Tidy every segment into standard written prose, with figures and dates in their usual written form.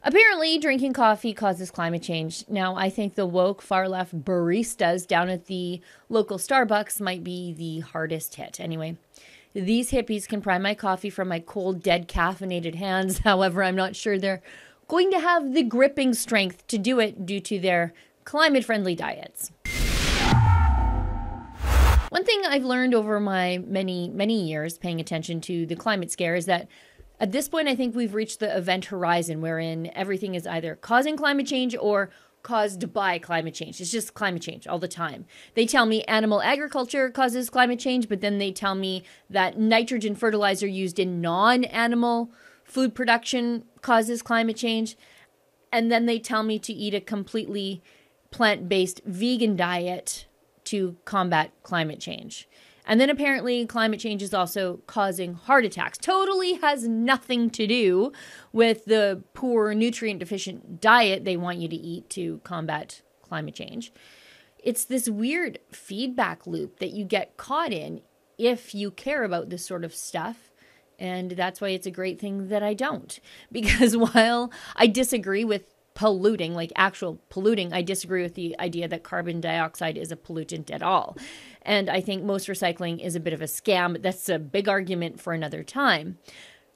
Apparently, drinking coffee causes climate change. Now, I think the woke far left baristas down at the local Starbucks might be the hardest hit. Anyway, these hippies can pry my coffee from my cold, dead, caffeinated hands. However, I'm not sure they're going to have the gripping strength to do it due to their climate-friendly diets. One thing I've learned over my many years paying attention to the climate scare is that at this point, I think we've reached the event horizon wherein everything is either causing climate change or caused by climate change. It's just climate change all the time. They tell me animal agriculture causes climate change, but then they tell me that nitrogen fertilizer used in non-animal food production causes climate change. And then they tell me to eat a completely plant-based vegan diet to combat climate change. And then apparently climate change is also causing heart attacks. Totally has nothing to do with the poor nutrient deficient diet they want you to eat to combat climate change. It's this weird feedback loop that you get caught in if you care about this sort of stuff. And that's why it's a great thing that I don't. Because while I disagree with polluting, like actual polluting, I disagree with the idea that carbon dioxide is a pollutant at all. And I think most recycling is a bit of a scam, but that's a big argument for another time.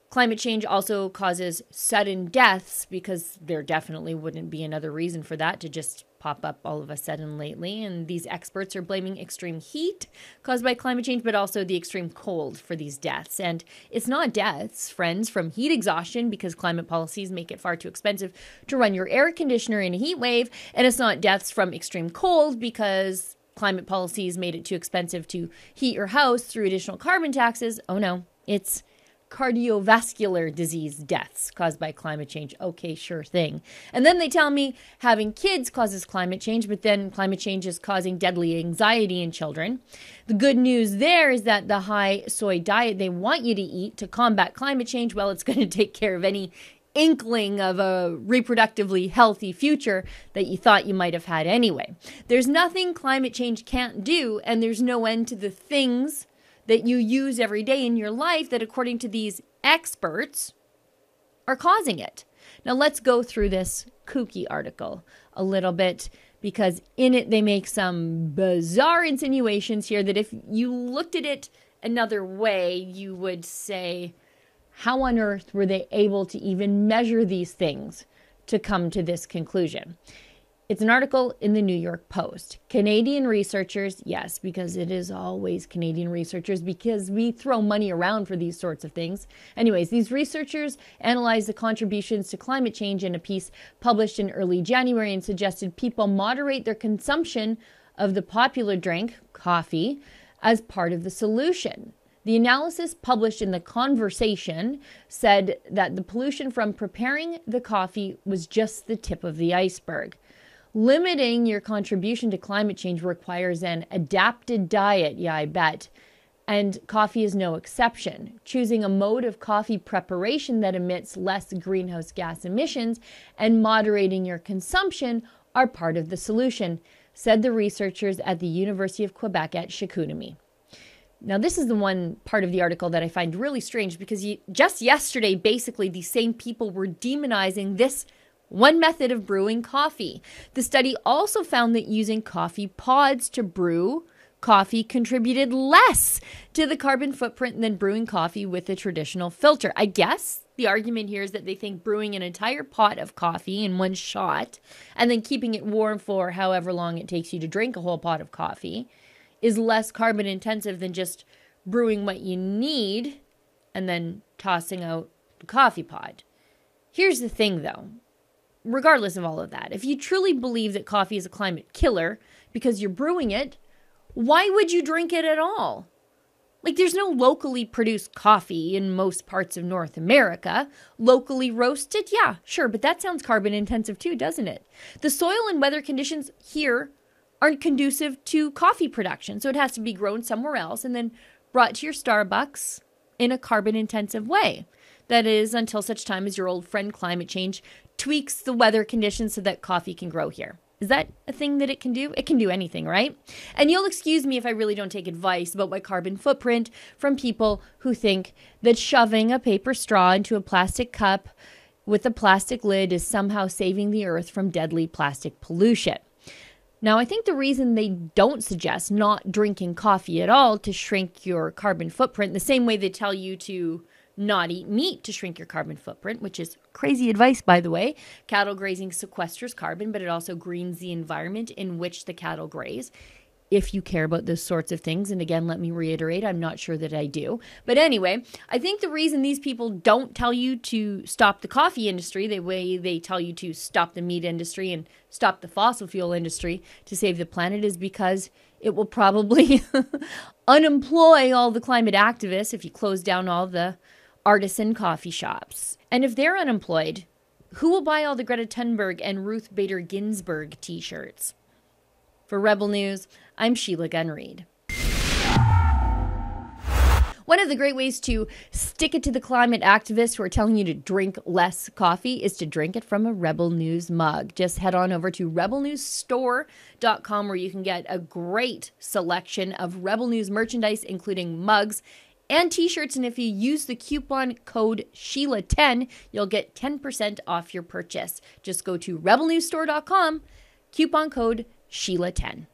Climate change also causes sudden deaths because there definitely wouldn't be another reason for that to just pop up all of a sudden lately. And these experts are blaming extreme heat caused by climate change, but also the extreme cold for these deaths. And it's not deaths, friends, from heat exhaustion because climate policies make it far too expensive to run your air conditioner in a heat wave. And it's not deaths from extreme cold because climate policies made it too expensive to heat your house through additional carbon taxes. Oh no, it's cardiovascular disease deaths caused by climate change. Okay, sure thing. And then they tell me having kids causes climate change, but then climate change is causing deadly anxiety in children. The good news there is that the high soy diet they want you to eat to combat climate change, well, it's going to take care of any inkling of a reproductively healthy future that you thought you might have had anyway. There's nothing climate change can't do, and there's no end to the things that you use every day in your life that, according to these experts, are causing it. Now, let's go through this kooky article a little bit because in it they make some bizarre insinuations here that if you looked at it another way, you would say, how on earth were they able to even measure these things to come to this conclusion? It's an article in the New York Post. Canadian researchers, yes, because it is always Canadian researchers because we throw money around for these sorts of things. Anyways, these researchers analyzed the contributions to climate change in a piece published in early January and suggested people moderate their consumption of the popular drink, coffee, as part of the solution. The analysis published in The Conversation said that the pollution from preparing the coffee was just the tip of the iceberg. Limiting your contribution to climate change requires an adapted diet, yeah, I bet. And coffee is no exception. Choosing a mode of coffee preparation that emits less greenhouse gas emissions and moderating your consumption are part of the solution, said the researchers at the University of Quebec at Chicoutimi. Now, this is the one part of the article that I find really strange because just yesterday, basically, these same people were demonizing this one method of brewing coffee. The study also found that using coffee pods to brew coffee contributed less to the carbon footprint than brewing coffee with a traditional filter. I guess the argument here is that they think brewing an entire pot of coffee in one shot and then keeping it warm for however long it takes you to drink a whole pot of coffee is less carbon intensive than just brewing what you need and then tossing out the coffee pod. Here's the thing, though. Regardless of all of that, if you truly believe that coffee is a climate killer because you're brewing it, why would you drink it at all? Like, there's no locally produced coffee in most parts of North America. Locally roasted? Yeah, sure, but that sounds carbon intensive too, doesn't it? The soil and weather conditions here aren't conducive to coffee production, so it has to be grown somewhere else and then brought to your Starbucks in a carbon intensive way. That is, until such time as your old friend climate change tweaks the weather conditions so that coffee can grow here. Is that a thing that it can do? It can do anything, right? And you'll excuse me if I really don't take advice about my carbon footprint from people who think that shoving a paper straw into a plastic cup with a plastic lid is somehow saving the earth from deadly plastic pollution. Now, I think the reason they don't suggest not drinking coffee at all to shrink your carbon footprint, the same way they tell you to not eat meat to shrink your carbon footprint, which is crazy advice, by the way. Cattle grazing sequesters carbon, but it also greens the environment in which the cattle graze. If you care about those sorts of things, and again, let me reiterate, I'm not sure that I do. But anyway, I think the reason these people don't tell you to stop the coffee industry the way they tell you to stop the meat industry and stop the fossil fuel industry to save the planet is because it will probably unemploy all the climate activists if you close down all the artisan coffee shops. And if they're unemployed, who will buy all the Greta Thunberg and Ruth Bader Ginsburg t-shirts? For Rebel News, I'm Sheila Gunn Reid. One of the great ways to stick it to the climate activists who are telling you to drink less coffee is to drink it from a Rebel News mug. Just head on over to rebelnewsstore.com where you can get a great selection of Rebel News merchandise, including mugs and t-shirts. And if you use the coupon code Sheila10, you'll get 10% off your purchase. Just go to rebelnewsstore.com, coupon code Sheila10.